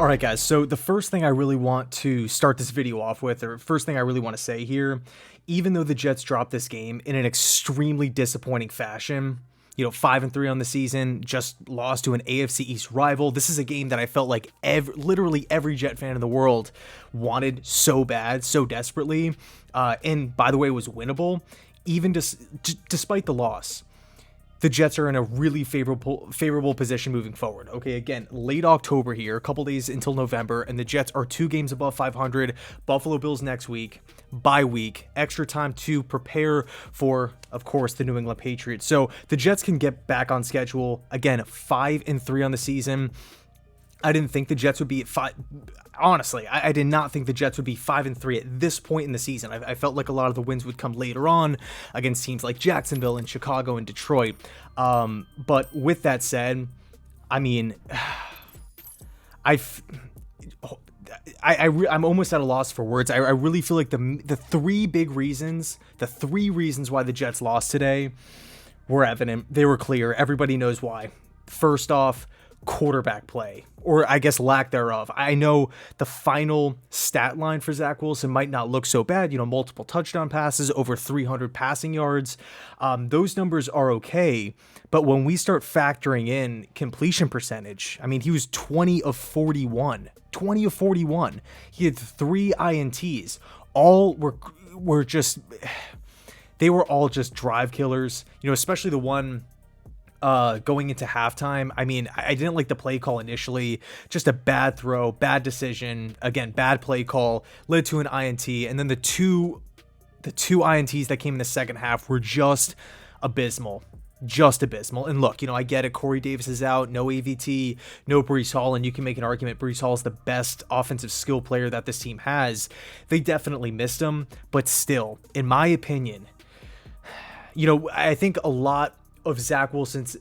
All right, guys. So the first thing I really want to start this video off with, or first thing I really want to say here, even though the Jets dropped this game in an extremely disappointing fashion, 5-3 on the season, just lost to an AFC East rival. This is a game that I felt like literally every Jet fan in the world wanted so bad, so desperately, and by the way, was winnable, even despite the loss. The Jets are in a really favorable position moving forward. Okay, again, late October here, a couple days until November, and the Jets are 2 games above 500. Buffalo Bills next week, bye week, extra time to prepare for, of course, the New England Patriots. So the Jets can get back on schedule. Again, 5-3 on the season. I didn't think the Jets would be at 5. Honestly, I did not think the Jets would be 5-3 at this point in the season. I felt like a lot of the wins would come later on against teams like Jacksonville and Chicago and Detroit. But with that said, I mean, I'm almost at a loss for words. I really feel like the three reasons why the Jets lost today were evident. They were clear. Everybody knows why. First off, quarterback play, or I guess lack thereof. I know the final stat line for Zach Wilson might not look so bad, multiple touchdown passes, over 300 passing yards. Those numbers are okay, but when we start factoring in completion percentage, I mean, he was 20 of 41. He had 3 INTs. All were just, they were all just drive killers, especially the one going into halftime. I mean, I didn't like the play call initially, just a bad throw, bad decision, again, bad play call, led to an INT, and then the two INTs that came in the second half were just abysmal. And look, I get it. Corey Davis is out, no AVT, no Breece Hall, and you can make an argument Breece Hall is the best offensive skill player that this team has. They definitely missed him, but still, in my opinion, I think a lot of Zach Wilson's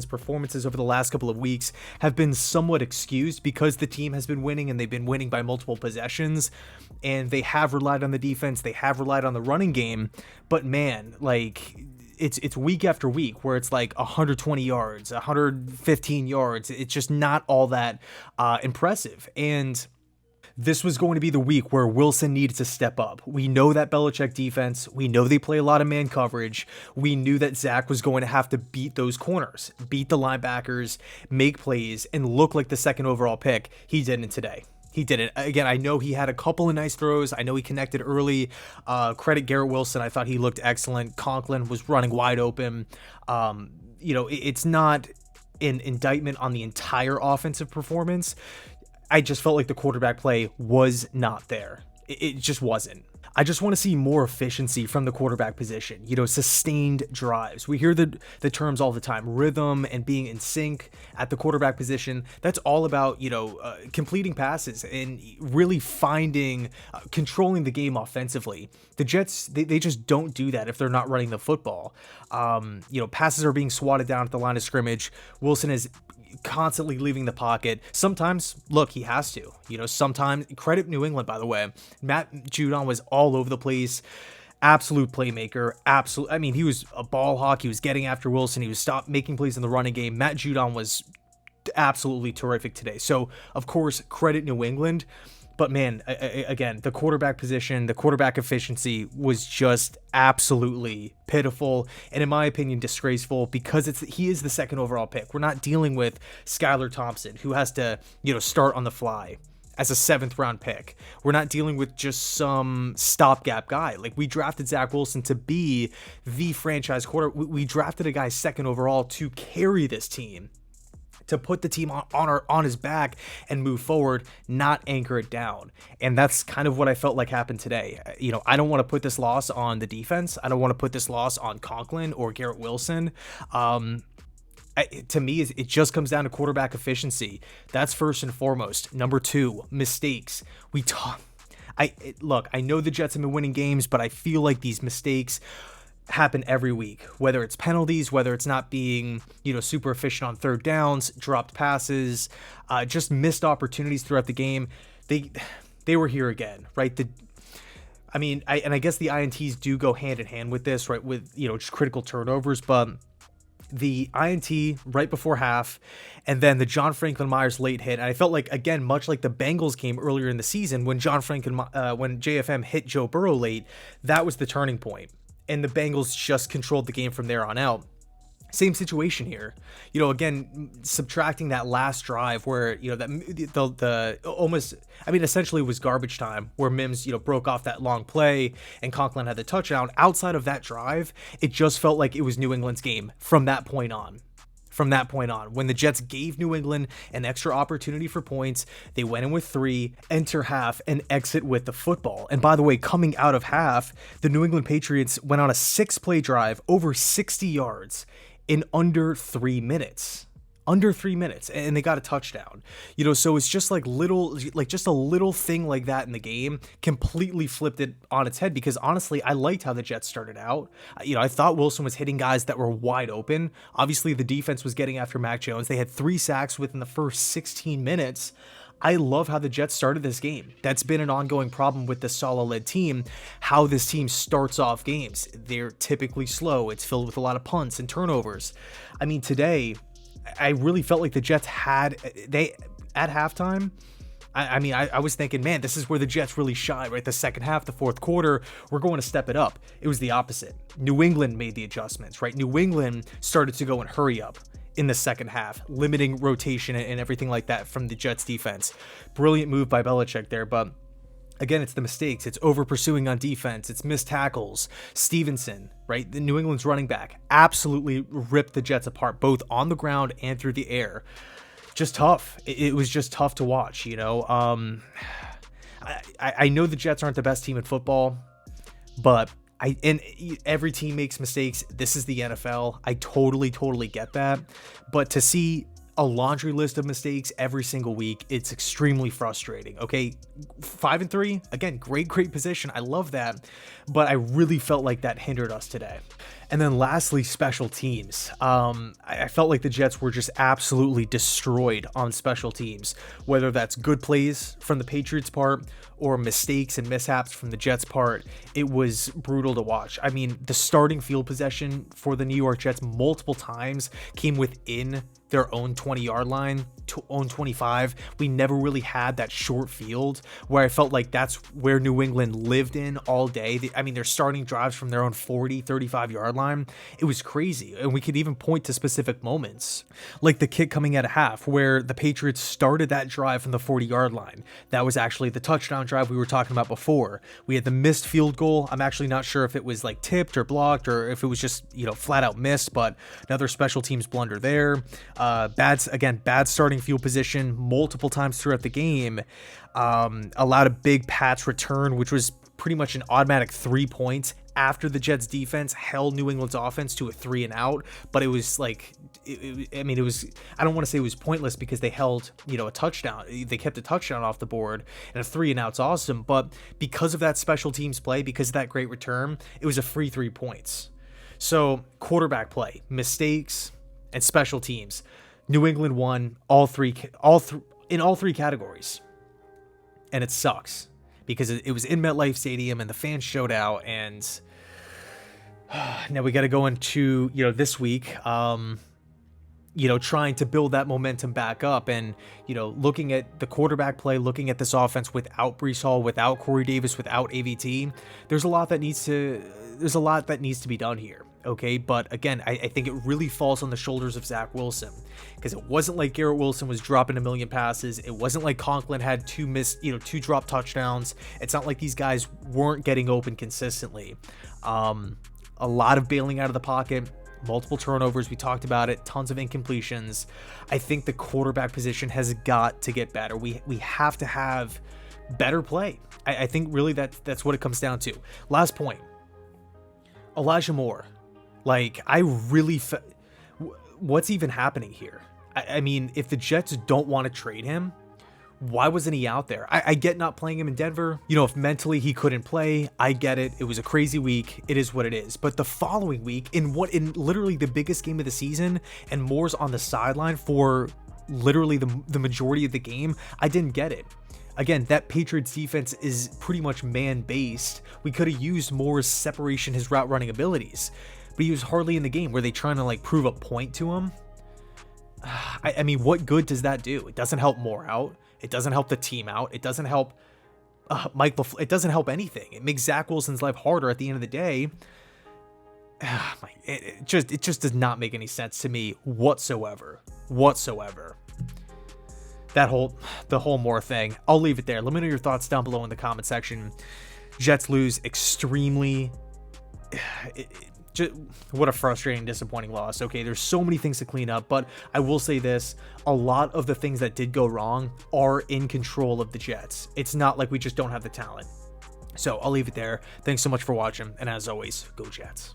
performances over the last couple of weeks have been somewhat excused because the team has been winning and they've been winning by multiple possessions, and they have relied on the defense, they have relied on the running game, but man, like it's week after week where it's like 120 yards, 115 yards. It's just not all that impressive. And this was going to be the week where Wilson needed to step up. We know that Belichick defense. We know they play a lot of man coverage. We knew that Zach was going to have to beat those corners, beat the linebackers, make plays, and look like the second overall pick. He didn't today. He didn't. Again, I know he had a couple of nice throws. I know he connected early. Credit Garrett Wilson. I thought he looked excellent. Conklin was running wide open. It's not an indictment on the entire offensive performance. I just felt like the quarterback play was not there. It just wasn't. I just want to see more efficiency from the quarterback position, sustained drives. We hear the terms all the time, rhythm and being in sync at the quarterback position. That's all about, completing passes and really controlling the game offensively. The Jets, they just don't do that if they're not running the football. Passes are being swatted down at the line of scrimmage. Wilson is constantly leaving the pocket. Sometimes, look, he has to. Sometimes, credit New England, by the way. Matt Judon was all over the place. Absolute playmaker. He was a ball hawk. He was getting after Wilson. He was making plays in the running game. Matt Judon was absolutely terrific today. So, of course, credit New England. But man, again, the quarterback position, the quarterback efficiency was just absolutely pitiful, and in my opinion, disgraceful, because he is the second overall pick. We're not dealing with Skylar Thompson, who has to, start on the fly as a 7th round pick. We're not dealing with just some stopgap guy. Like, we drafted Zach Wilson to be the franchise quarterback. We drafted a guy second overall to carry this team, to put the team on his back and move forward, not anchor it down. And that's kind of what I felt like happened today. I don't want to put this loss on the defense. I don't want to put this loss on Conklin or Garrett Wilson. To me, it just comes down to quarterback efficiency. That's first and foremost. Number 2, mistakes. I know the Jets have been winning games, but I feel like these mistakes happen every week, whether it's penalties, whether it's not being, super efficient on third downs, dropped passes, just missed opportunities throughout the game. They were here again, right? I guess the INTs do go hand in hand with this, right? With, just critical turnovers, but the INT right before half, and then the John Franklin Myers late hit. And I felt like, again, much like the Bengals game earlier in the season when when JFM hit Joe Burrow late, that was the turning point. And the Bengals just controlled the game from there on out. Same situation here, again, subtracting that last drive where, the almost, essentially it was garbage time where Mims, broke off that long play and Conklin had the touchdown. Outside of that drive, it just felt like it was New England's game from that point on. When the Jets gave New England an extra opportunity for points, they went in with 3, enter half, and exit with the football. And by the way, coming out of half, the New England Patriots went on a 6-play drive, over 60 yards, in under 3 minutes. And they got a touchdown. So it's just just a little thing like that in the game completely flipped it on its head, because honestly, I liked how the Jets started out. I thought Wilson was hitting guys that were wide open. Obviously, the defense was getting after Mac Jones. They had 3 sacks within the first 16 minutes. I love how the Jets started this game. That's been an ongoing problem with the Saleh-led team, how this team starts off games. They're typically slow. It's filled with a lot of punts and turnovers. Today, I really felt like the Jets at halftime, I was thinking, man, this is where the Jets really shine, right? The second half, the fourth quarter, we're going to step it up. It was the opposite. New England made the adjustments, right? New England started to go and hurry up in the second half, limiting rotation and everything like that from the Jets defense. Brilliant move by Belichick there, but again, it's the mistakes. It's over pursuing on defense. It's missed tackles. Stevenson, right? The New England's running back absolutely ripped the Jets apart, both on the ground and through the air. Just tough. It was just tough to watch, I know the Jets aren't the best team in football, but and every team makes mistakes. This is the NFL. I totally get that. But to see a laundry list of mistakes every single week, it's extremely frustrating. Okay, 5-3, again, great position. I love that, but I really felt like that hindered us today. And then lastly, special teams. I felt like the Jets were just absolutely destroyed on special teams, whether that's good plays from the Patriots' part or mistakes and mishaps from the Jets' part. It was brutal to watch. The starting field possession for the New York Jets multiple times came within their own 20-yard line, own 25. We never really had that short field where I felt like that's where New England lived in all day. They're starting drives from their own 40, 35-yard line. It was crazy. And we could even point to specific moments, like the kick coming at a half where the Patriots started that drive from the 40-yard line. That was actually the touchdown drive we were talking about before. We had the missed field goal. I'm actually not sure if it was like tipped or blocked or if it was just, flat out missed, but another special teams blunder there. Bad starting field position multiple times throughout the game. Allowed a big Pats return, which was pretty much an automatic 3 points after the Jets defense held New England's offense to a 3 and out. But it was like, it was, I don't want to say it was pointless because they held, a touchdown. They kept a touchdown off the board, and a 3 and out's awesome. But because of that special teams play, because of that great return, it was a free 3 points. So quarterback play, mistakes, and special teams. New England won in all three categories. And it sucks because it was in MetLife Stadium and the fans showed out, and now we got to go into, this week, trying to build that momentum back up and, looking at the quarterback play, looking at this offense without Breece Hall, without Corey Davis, without AVT, there's a lot that needs to be done here. Okay, but again, I think it really falls on the shoulders of Zach Wilson, because it wasn't like Garrett Wilson was dropping a million passes. It wasn't like Conklin had two drop touchdowns. It's not like these guys weren't getting open consistently. A lot of bailing out of the pocket, multiple turnovers. We talked about it, tons of incompletions. I think the quarterback position has got to get better. We have to have better play. I think really that's what it comes down to. Last point, Elijah Moore. What's even happening here? If the Jets don't want to trade him, why wasn't he out there? I get not playing him in Denver. If mentally he couldn't play, I get it. It was a crazy week. It is what it is. But the following week, in literally the biggest game of the season, and Moore's on the sideline for literally the majority of the game, I didn't get it. Again, that Patriots defense is pretty much man-based. We could have used more separation, his route running abilities, but he was hardly in the game. Were they trying to like prove a point to him? I mean, what good does that do? It doesn't help Moore out. It doesn't help the team out. It doesn't help Mike LaFleur. It doesn't help anything. It makes Zach Wilson's life harder at the end of the day. It just does not make any sense to me whatsoever. The whole Moore thing. I'll leave it there. Let me know your thoughts down below in the comment section. Jets lose extremely. What a frustrating, disappointing loss. Okay, there's so many things to clean up, but I will say this: a lot of the things that did go wrong are in control of the Jets. It's not like we just don't have the talent. So I'll leave it there. Thanks so much for watching, and as always, go Jets.